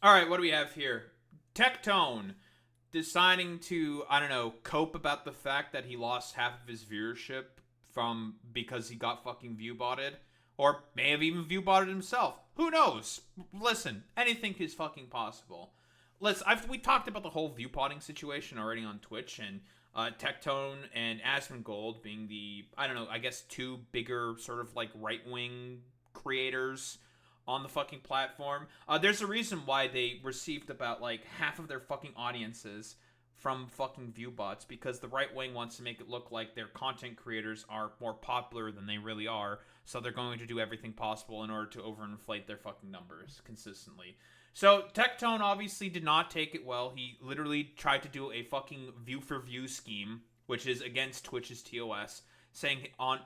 All right, what do we have here? Tectone deciding to, I don't know, cope about the fact that he lost half of his viewership from because he got fucking viewbotted, or may have even viewbotted himself. Who knows? Listen, anything is fucking possible. We talked about the whole viewpotting situation already on Twitch, and Tectone and Asmongold being the, I don't know, I guess two bigger sort of like right wing creators on the fucking platform. There's a reason why they received about like half of their fucking audiences from fucking Viewbots, because the right wing wants to make it look like their content creators are more popular than they really are, so they're going to do everything possible in order to overinflate their fucking numbers consistently. So Tectone obviously did not take it well. He literally tried to do a fucking view for view scheme, which is against Twitch's TOS, saying on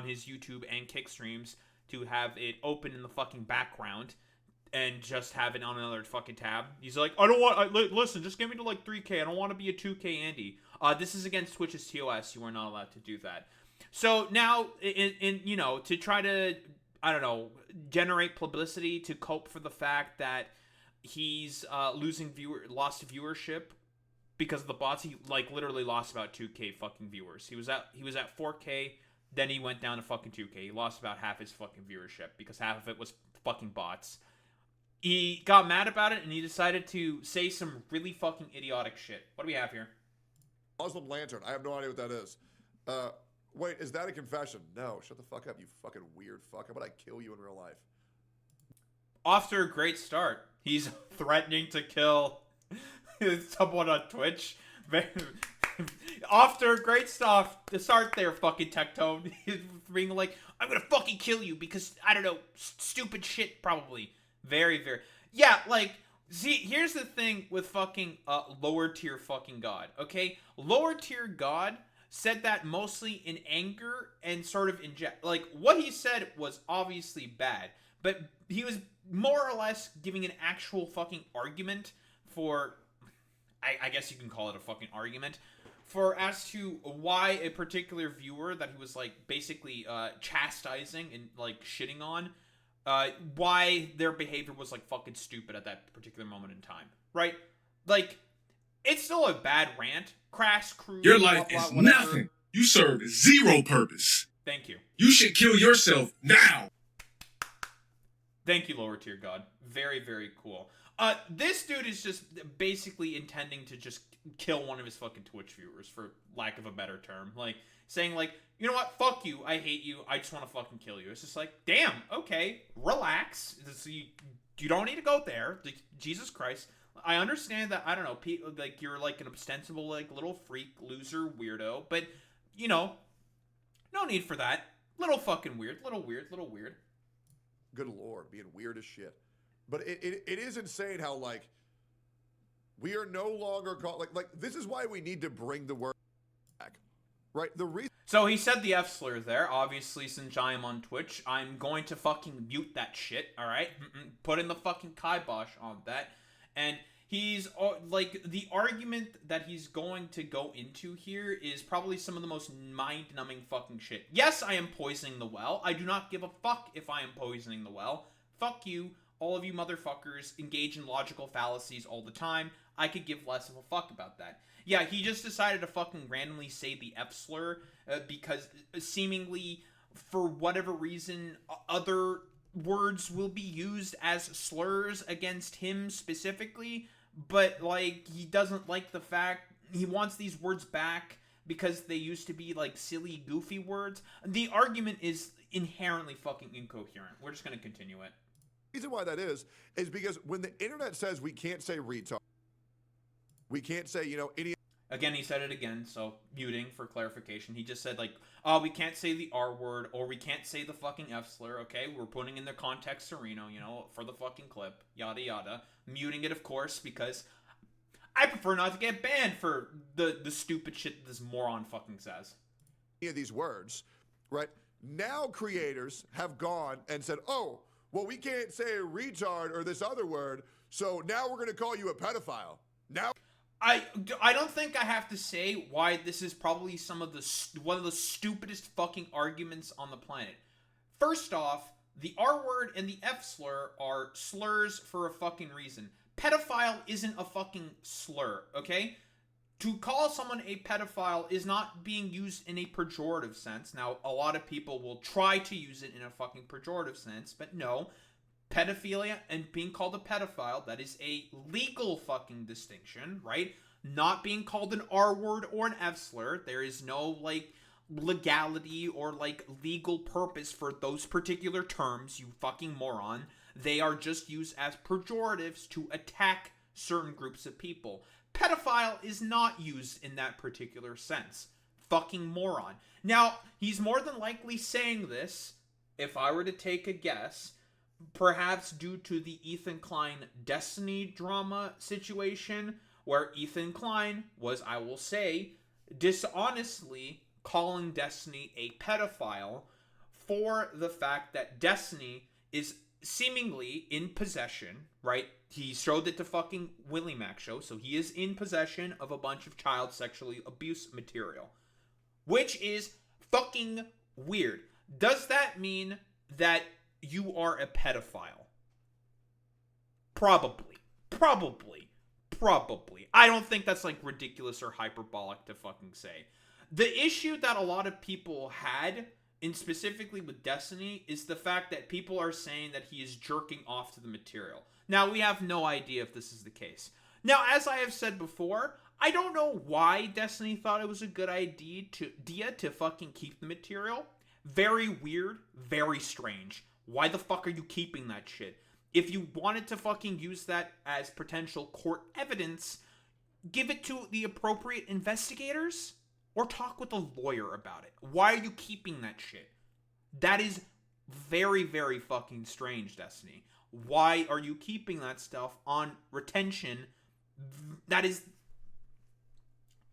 his YouTube and Kick streams to have it open in the fucking background and just have it on another fucking tab. He's like, I don't want. Listen, just get me to like 3K. I don't want to be a 2K Andy. This is against Twitch's TOS. You are not allowed to do that. So now, to try to, I don't know, generate publicity to cope for the fact that he's lost viewership because of the bots. He like literally lost about 2K fucking viewers. He was at 4K. Then he went down to fucking 2K. He lost about half his fucking viewership because half of it was fucking bots. He got mad about it and he decided to say some really fucking idiotic shit. What do we have here? Muslim lantern. I have no idea what that is. Wait, is that a confession? No, shut the fuck up, you fucking weird fuck. How about I kill you in real life? Off to a great start. He's threatening to kill someone on Twitch. Off to a great stuff to start there, fucking Tectone. He's being like, I'm gonna fucking kill you because, I don't know, stupid shit, probably. Very, very. Yeah, like, see, here's the thing with fucking lower tier fucking God, okay? Lower tier God said that mostly in anger and sort of in like, what he said was obviously bad, but he was more or less giving an actual fucking argument for, I guess you can call it a fucking argument, for as to why a particular viewer that he was like basically chastising and like shitting on, why their behavior was like fucking stupid at that particular moment in time, right? Like, it's still a bad rant. Crass crew. Your life is nothing. You serve zero purpose. Thank you. You should kill yourself now. Thank you, lower tier God. Very, very cool. This dude is just basically intending to just kill one of his fucking Twitch viewers, for lack of a better term. Like, saying like, you know what, fuck you, I hate you, I just want to fucking kill you. It's just like, damn, okay, relax. You don't need to go there. Jesus Christ. I understand that, I don't know, people, like, you're like an ostensible, like, little freak, loser, weirdo, but, you know, no need for that. Little fucking weird, little weird. Good lord, being weird as shit. But it is insane how, like, we are no longer called, like, this is why we need to bring the word back, right? The reason. So he said the F slur there. Obviously, since I am on Twitch, I'm going to fucking mute that shit, alright? Put in the fucking kibosh on that. And he's, like, the argument that he's going to go into here is probably some of the most mind-numbing fucking shit. Yes, I am poisoning the well. I do not give a fuck if I am poisoning the well. Fuck you. All of you motherfuckers engage in logical fallacies all the time. I could give less of a fuck about that. Yeah, he just decided to fucking randomly say the F slur because seemingly, for whatever reason, other words will be used as slurs against him specifically, but, like, he doesn't like the fact, he wants these words back because they used to be, like, silly, goofy words. The argument is inherently fucking incoherent. We're just gonna continue it. The reason why that is because when the internet says we can't say retard, we can't say, you know, idiot. Again, he said it again, so muting for clarification. He just said, like, oh, we can't say the R word, or we can't say the fucking F slur, okay? We're putting in the context Sereno, you know, for the fucking clip, yada yada. Muting it, of course, because I prefer not to get banned for the stupid shit that this moron fucking says. Any of these words, right? Now creators have gone and said, oh, well, we can't say retard or this other word, so now we're going to call you a pedophile. Now, I don't think I have to say why this is probably one of the stupidest fucking arguments on the planet. First off, the R word and the F slur are slurs for a fucking reason. pedophile isn't a fucking slur, okay? To call someone a pedophile is not being used in a pejorative sense. Now, a lot of people will try to use it in a fucking pejorative sense, but no. Pedophilia and being called a pedophile, that is a legal fucking distinction, right? Not being called an R word or an F slur. There is no, like, legality or, like, legal purpose for those particular terms, you fucking moron. They are just used as pejoratives to attack certain groups of people. Pedophile is not used in that particular sense. Fucking moron. Now, he's more than likely saying this, if I were to take a guess, perhaps due to the Ethan Klein Destiny drama situation, where Ethan Klein was, I will say, dishonestly calling Destiny a pedophile for the fact that Destiny is seemingly in possession, right? He showed it to fucking Willie Mac show, so he is in possession of a bunch of child sexually abuse material, which is fucking weird. Does that mean that you are a pedophile? Probably. I don't think that's, like, ridiculous or hyperbolic to fucking say. The issue that a lot of people had, and specifically with Destiny, is the fact that people are saying that he is jerking off to the material. Now, we have no idea if this is the case. Now, as I have said before, I don't know why Destiny thought it was a good idea to fucking keep the material. Very weird, very strange. Why the fuck are you keeping that shit? If you wanted to fucking use that as potential court evidence, give it to the appropriate investigators or talk with a lawyer about it. Why are you keeping that shit? That is very, very fucking strange, Destiny. Why are you keeping that stuff on retention? That is...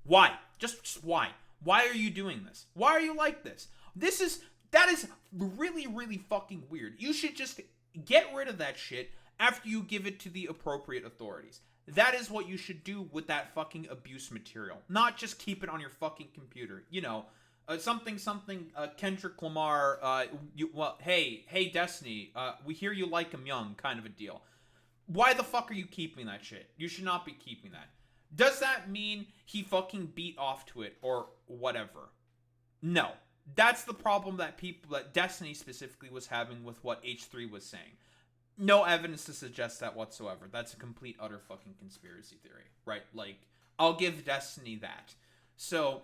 Why? Just why? Why are you doing this? Why are you like this? That is really, really fucking weird. You should just get rid of that shit after you give it to the appropriate authorities. That is what you should do with that fucking abuse material. Not just keep it on your fucking computer. You know, Kendrick Lamar, hey, Destiny, we hear you like him young, kind of a deal. Why the fuck are you keeping that shit? You should not be keeping that. Does that mean he fucking beat off to it or whatever? No. That's the problem that Destiny specifically was having with what H3 was saying. No evidence to suggest that whatsoever. That's a complete, utter fucking conspiracy theory, right? Like, I'll give Destiny that. So,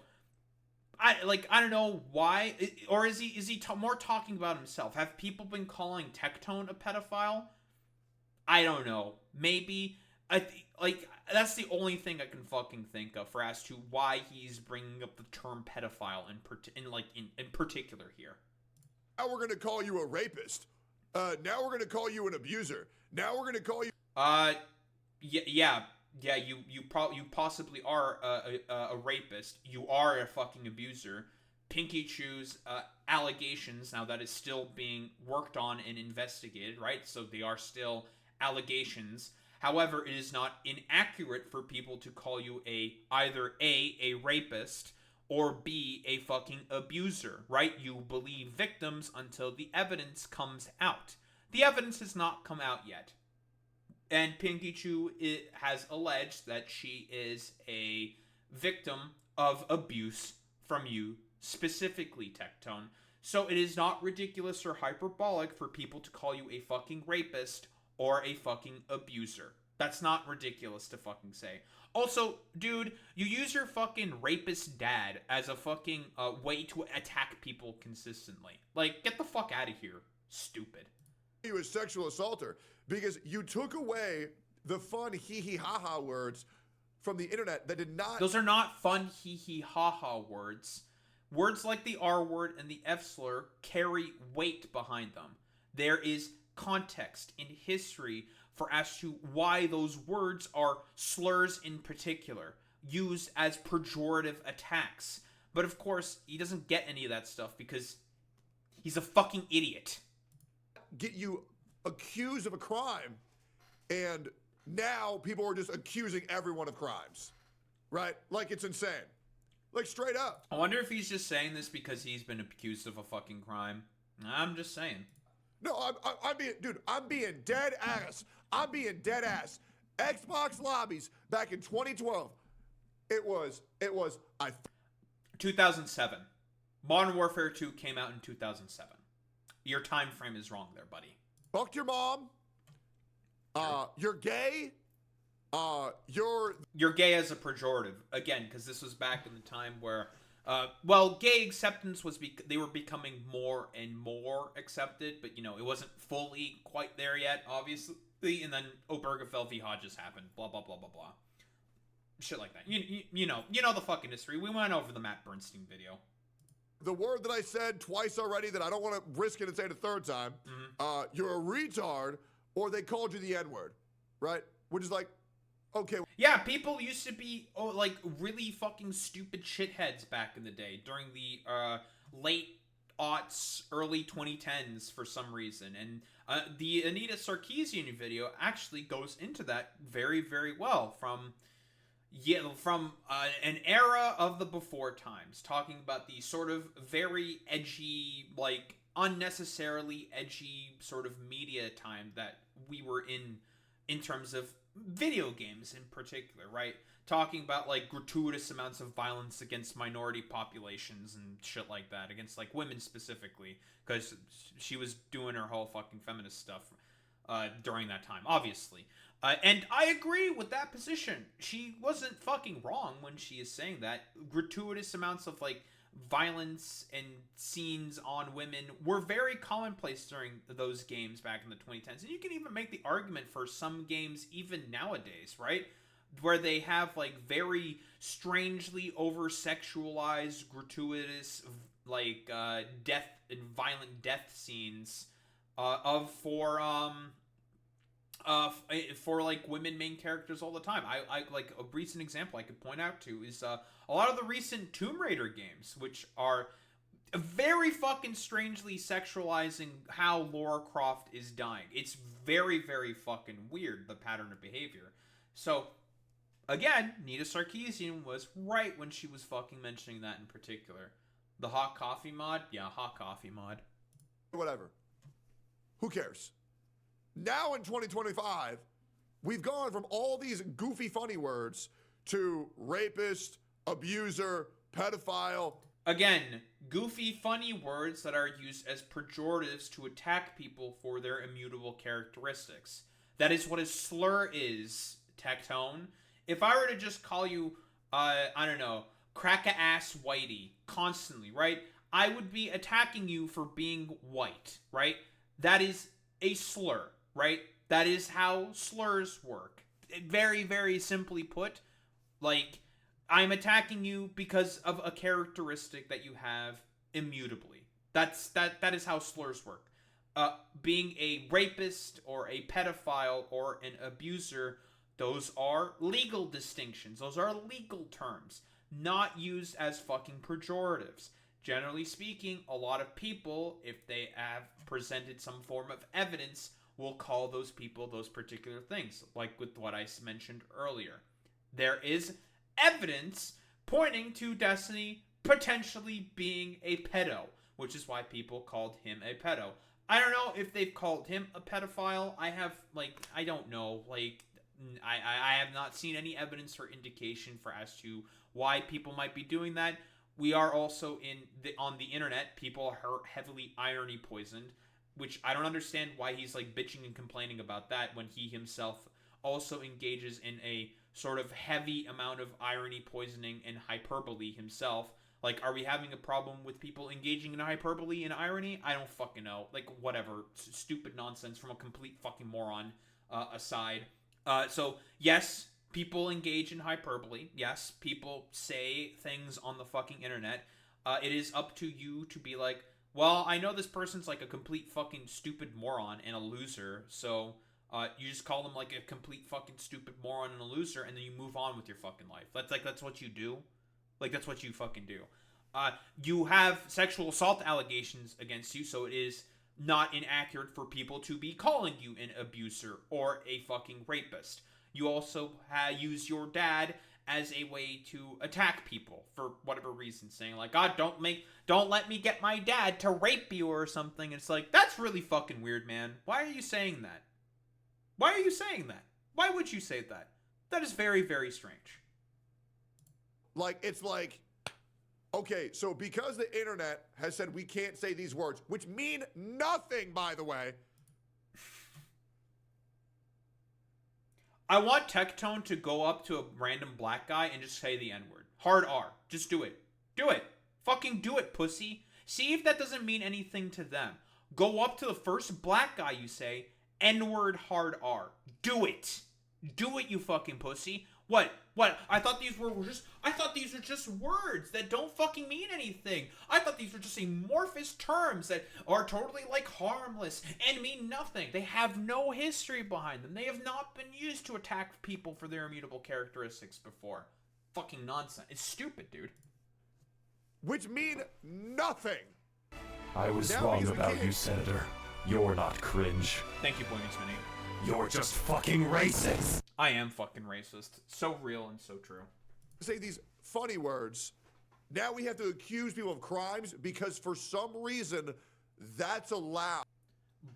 I don't know why, or is he more talking about himself? Have people been calling Tectone a pedophile? I don't know. Maybe. That's the only thing I can fucking think of for as to why he's bringing up the term pedophile in particular here. Now we're gonna call you a rapist. Now we're gonna call you an abuser. Now we're gonna call you. Yeah. You possibly are a rapist. You are a fucking abuser. Pinky Chew's allegations, now that is still being worked on and investigated, right? So they are still allegations. However, it is not inaccurate for people to call you either a rapist or B, a fucking abuser, right? You believe victims until the evidence comes out. The evidence has not come out yet. And Pinky Chew has alleged that she is a victim of abuse from you, specifically, Tectone. So it is not ridiculous or hyperbolic for people to call you a fucking rapist or a fucking abuser. That's not ridiculous to fucking say. Also, dude, you use your fucking rapist dad as a fucking way to attack people consistently. Like, get the fuck out of here, stupid. You a sexual assaulter because you took away the fun hee-hee-ha-ha words from the internet that did not... Those are not fun hee-hee-ha-ha words. Words like the R word and the F slur carry weight behind them. There is context in history for as to why those words are slurs in particular, used as pejorative attacks. But of course, he doesn't get any of that stuff because he's a fucking idiot. Get you accused of a crime, and now people are just accusing everyone of crimes, right? Like, it's insane. Like, straight up. I wonder if he's just saying this because he's been accused of a fucking crime. I'm just saying. No, I'm being, dude, I'm being dead ass. I'm being dead ass. Xbox lobbies back in 2012. It was 2007. Modern Warfare 2 came out in 2007. Your time frame is wrong there, buddy. fucked your mom. You're gay. You're gay as a pejorative again, because this was back in the time where, gay acceptance was they were becoming more and more accepted, but it wasn't fully quite there yet, obviously. And then Obergefell v. Hodges happened. Blah blah blah blah blah. Shit like that. You know the fucking history. We went over the Matt Bernstein video. The word that I said twice already that I don't want to risk it and say it a third time. You're a retard, or they called you the N-word, right? Which is like, okay. Yeah, people used to be like really fucking stupid shitheads back in the day during the late aughts, early 2010s for some reason. And the Anita Sarkeesian video actually goes into that very, very well from an era of the before times, talking about the sort of very edgy, like unnecessarily edgy sort of media time that we were in terms of video games in particular, right? Talking about like gratuitous amounts of violence against minority populations and shit like that, against like women specifically, because she was doing her whole fucking feminist stuff during that time, obviously. And I agree with that position. She wasn't fucking wrong when she is saying that. Gratuitous amounts of like violence and scenes on women were very commonplace during those games back in the 2010s. And you can even make the argument for some games even nowadays, right? Where they have like very strangely over-sexualized, gratuitous, like death and violent death scenes for like women main characters all the time. I like a recent example I could point out to is a lot of the recent Tomb Raider games, which are very fucking strangely sexualizing how Lara Croft is dying. It's very, very fucking weird, the pattern of behavior. So, again, Nita Sarkeesian was right when she was fucking mentioning that in particular. The hot coffee mod? Yeah, hot coffee mod. Whatever. Who cares? Now in 2025, we've gone from all these goofy, funny words to rapist, abuser, pedophile. Again, goofy, funny words that are used as pejoratives to attack people for their immutable characteristics. That is what a slur is, Tectone. If I were to just call you, I don't know, crack-a-ass whitey constantly, right? I would be attacking you for being white, right? That is a slur, right? That is how slurs work. Very, very simply put, like, I'm attacking you because of a characteristic that you have immutably. That is how slurs work. Being a rapist or a pedophile or an abuser, those are legal distinctions. Those are legal terms, not used as fucking pejoratives. Generally speaking, a lot of people, if they have presented some form of evidence, will call those people those particular things, like with what I mentioned earlier. There is evidence pointing to Destiny potentially being a pedo, which is why people called him a pedo. I don't know if they've called him a pedophile. I don't know. I have not seen any evidence or indication for as to why people might be doing that. We are also on the internet. People are heavily irony poisoned, which I don't understand why he's like bitching and complaining about that when he himself also engages in a sort of heavy amount of irony poisoning and hyperbole himself. Like, are we having a problem with people engaging in hyperbole and irony? I don't fucking know. Like, whatever. Stupid nonsense from a complete fucking moron aside. So, yes, people engage in hyperbole. Yes, people say things on the fucking internet. It is up to you to be like, well, I know this person's like a complete fucking stupid moron and a loser, so you just call them like a complete fucking stupid moron and a loser, and then you move on with your fucking life. That's what you do. Like, that's what you fucking do. You have sexual assault allegations against you, so it is not inaccurate for people to be calling you an abuser or a fucking rapist. You also use your dad as a way to attack people for whatever reason, saying like, God, don't let me get my dad to rape you or something. It's like, that's really fucking weird, man. Why are you saying that? Why are you saying that? Why would you say that? That is very, very strange. Like, it's like, okay, so because the internet has said we can't say these words, which mean nothing, by the way. I want Tectone to go up to a random black guy and just say the N-word. Hard R. Just do it. Do it. Fucking do it, pussy. See if that doesn't mean anything to them. Go up to the first black guy you say, N-word hard R. Do it. Do it, you fucking pussy. What? I thought these were just words that don't fucking mean anything. I thought these were just amorphous terms that are totally like harmless and mean nothing. They have no history behind them. They have not been used to attack people for their immutable characteristics before. Fucking nonsense. It's stupid, dude. Which mean nothing. I was Now wrong because we about can't- you, Senator. You're not cringe. Thank you, Boy Meets Mini. You're just fucking racist. I am fucking racist. So real and so true. Say these funny words. Now we have to accuse people of crimes because for some reason that's allowed.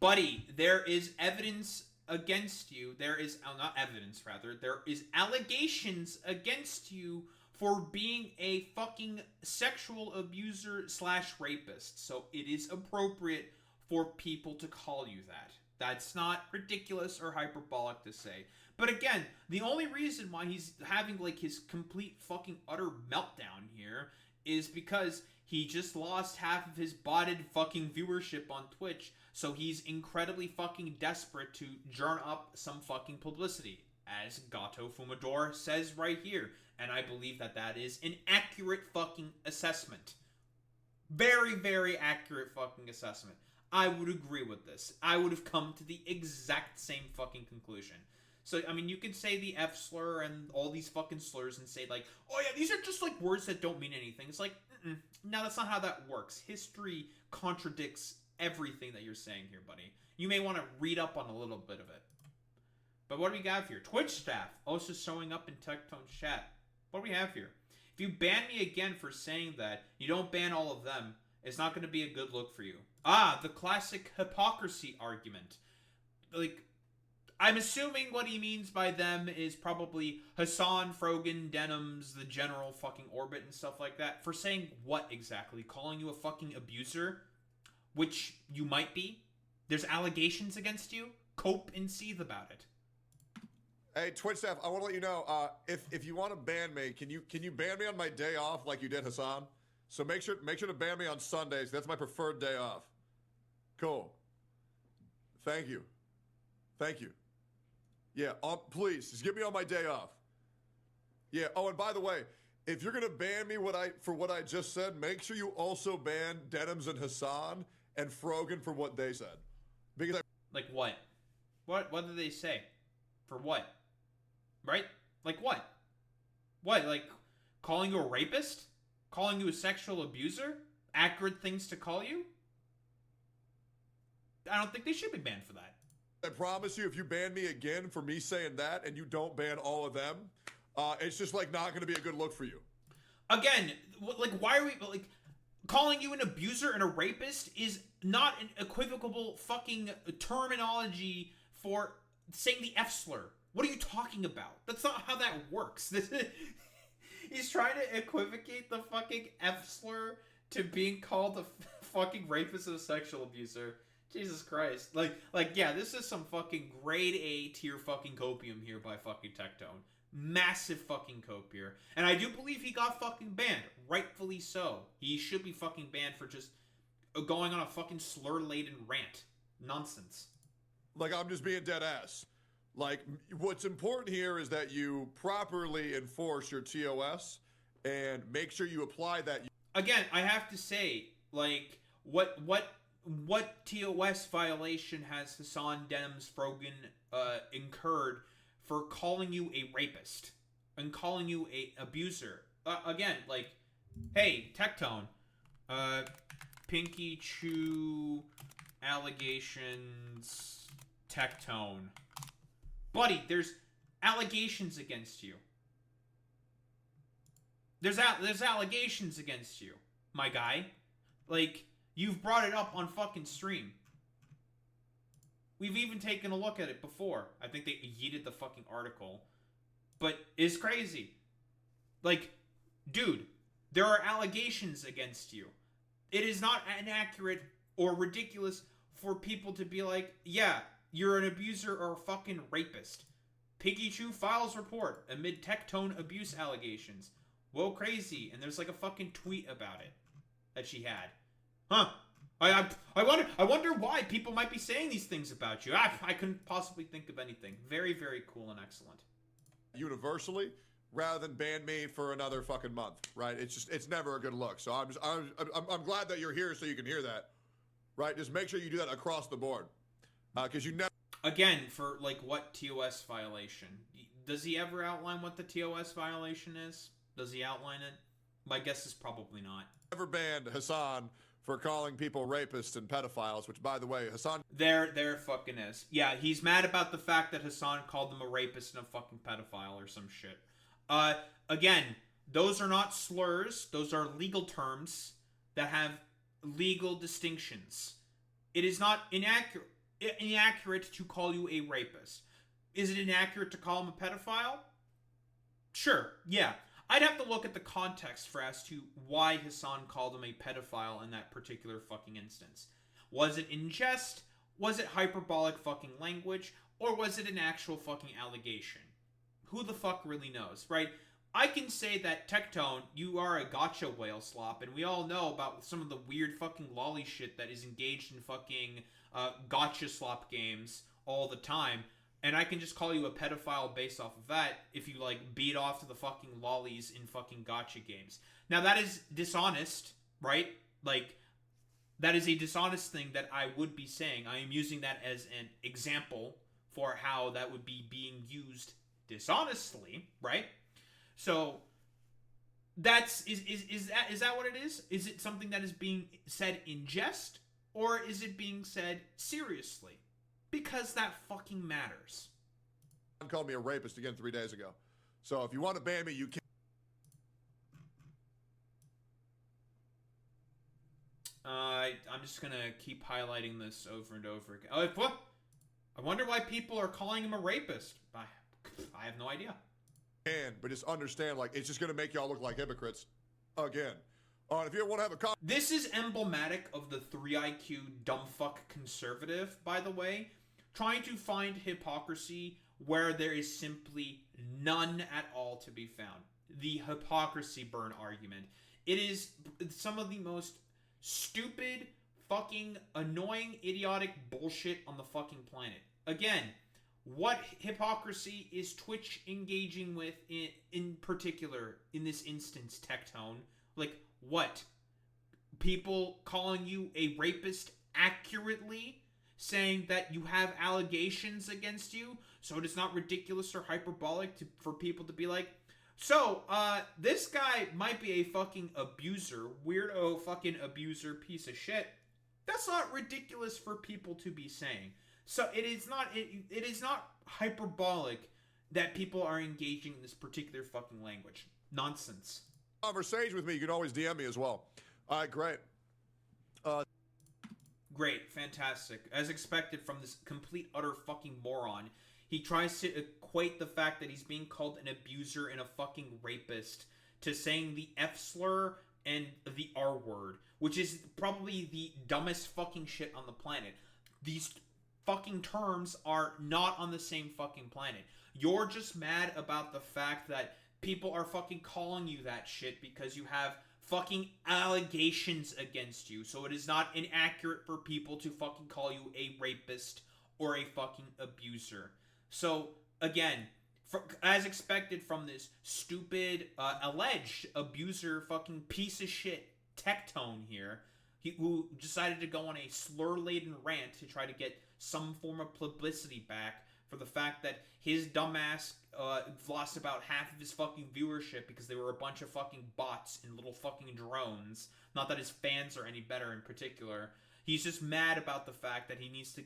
Buddy, there is evidence against you. There is, not evidence, rather. There is allegations against you for being a fucking sexual abuser / rapist. So it is appropriate for people to call you that. That's not ridiculous or hyperbolic to say. But again, the only reason why he's having like his complete fucking utter meltdown here is because he just lost half of his botted fucking viewership on Twitch, so he's incredibly fucking desperate to germ up some fucking publicity, as Gato Fumador says right here, and I believe that that is an accurate fucking assessment. Very, very accurate fucking assessment. I would agree with this. I would have come to the exact same fucking conclusion. So, I mean, you could say the F slur and all these fucking slurs and say, like, oh yeah, these are just, like, words that don't mean anything. It's like, no, that's not how that works. History contradicts everything that you're saying here, buddy. You may want to read up on a little bit of it. But what do we have here? Twitch staff also showing up in Tectone's chat. What do we have here? If you ban me again for saying that, you don't ban all of them, it's not going to be a good look for you. Ah, the classic hypocrisy argument. Like, I'm assuming what he means by them is probably Hassan, Frogan, Denims, the general fucking orbit and stuff like that. For saying what exactly? Calling you a fucking abuser? Which you might be? There's allegations against you? Cope and seethe about it. Hey, Twitch staff, I want to let you know, if you want to ban me, can you ban me on my day off like you did Hassan? So make sure to ban me on Sundays. That's my preferred day off. Cool. Thank you. Thank you. Yeah, please, just get me on my day off. Yeah, oh, and by the way, if you're going to ban me for what I just said, make sure you also ban Denims and Hassan and Frogan for what they said. Because Like what? What did they say? For what? Right? Like what? What, like calling you a rapist? Calling you a sexual abuser? Accurate things to call you? I don't think they should be banned for that. I promise you, if you ban me again for me saying that and you don't ban all of them, it's just like not going to be a good look for you. Again, like why are we like calling you an abuser and a rapist is not an equivocal fucking terminology for saying the F slur. What are you talking about? That's not how that works. He's trying to equivocate the fucking F slur to being called a fucking rapist and a sexual abuser. Jesus Christ. Like, yeah, this is some fucking grade A tier fucking copium here by fucking Tectone. Massive fucking cope here. And I do believe he got fucking banned. Rightfully so. He should be fucking banned for just going on a fucking slur-laden rant. Nonsense. Like, I'm just being dead ass. Like, what's important here is that you properly enforce your TOS and make sure you apply that. Again, I have to say, like, what TOS violation has Hassan Denims Frogan incurred for calling you a rapist and calling you a abuser? Again, like, hey, Tectone, Pinky Chew allegations, Tectone. Buddy, there's allegations against you. There's allegations against you, my guy. Like, you've brought it up on fucking stream. We've even taken a look at it before. I think they yeeted the fucking article. But it's crazy. Like, dude, there are allegations against you. It is not inaccurate or ridiculous for people to be like, yeah, you're an abuser or a fucking rapist. Pikachu files report amid Tectone abuse allegations. Whoa, crazy. And there's like a fucking tweet about it that she had. Huh. I wonder why people might be saying these things about you. I couldn't possibly think of anything. Very, very cool and excellent. Universally, rather than ban me for another fucking month, right? It's never a good look. So I'm glad that you're here so you can hear that, right? Just make sure you do that across the board, because you never. Again, for like what TOS violation? Does he ever outline what the TOS violation is? Does he outline it? My guess is probably not. Never banned Hassan for calling people rapists and pedophiles, which, by the way, Hassan... There fucking is. Yeah, he's mad about the fact that Hassan called him a rapist and a fucking pedophile or some shit. Again, those are not slurs. Those are legal terms that have legal distinctions. It is not inaccurate to call you a rapist. Is it inaccurate to call him a pedophile? Sure, yeah. I'd have to look at the context for as to why Hassan called him a pedophile in that particular fucking instance. Was it in jest? Was it hyperbolic fucking language? Or was it an actual fucking allegation? Who the fuck really knows, right? I can say that Tectone, you are a gotcha whale slop, and we all know about some of the weird fucking lolly shit that is engaged in fucking gotcha slop games all the time. And I can just call you a pedophile based off of that if you, like, beat off to the fucking lollies in fucking gotcha games. Now, that is dishonest, right? Like, that is a dishonest thing that I would be saying. I am using that as an example for how that would be being used dishonestly, right? So, is that what it is? Is it something that is being said in jest? Or is it being said seriously? Because that fucking matters. Hassan called me a rapist again 3 days ago. So if you want to ban me, you can. I'm just gonna keep highlighting this over and over again. Oh, what? I wonder why people are calling him a rapist. I have no idea. But just understand, like, it's just going to make y'all look like hypocrites again. If you want to have a this is emblematic of the 3IQ dumbfuck conservative, by the way, trying to find hypocrisy where there is simply none at all to be found. The hypocrisy burn argument. It is some of the most stupid, fucking annoying, idiotic bullshit on the fucking planet. Again, what hypocrisy is Twitch engaging with in particular, in this instance, Tectone? Like, what? People calling you a rapist accurately, saying that you have allegations against you, so it is not ridiculous or hyperbolic for people to be like, so, this guy might be a fucking abuser, weirdo fucking abuser piece of shit. That's not ridiculous for people to be saying. So it is not hyperbolic that people are engaging in this particular fucking language. Nonsense. Conversation with me, you can always DM me as well. All right, great. Great, fantastic. As expected from this complete, utter fucking moron, he tries to equate the fact that he's being called an abuser and a fucking rapist to saying the F slur and the R word, which is probably the dumbest fucking shit on the planet. These fucking terms are not on the same fucking planet. You're just mad about the fact that people are fucking calling you that shit because you have fucking allegations against you. So it is not inaccurate for people to fucking call you a rapist or a fucking abuser. So, again, as expected from this stupid, alleged abuser fucking piece of shit Tectone here, who decided to go on a slur-laden rant to try to get some form of publicity back for the fact that his dumbass lost about half of his fucking viewership because they were a bunch of fucking bots and little fucking drones. Not that his fans are any better in particular. He's just mad about the fact that he needs to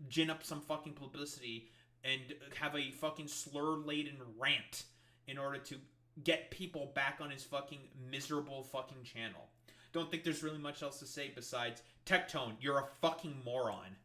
gin up some fucking publicity and have a fucking slur-laden rant in order to get people back on his fucking miserable fucking channel. Don't think there's really much else to say besides, Tectone, you're a fucking moron.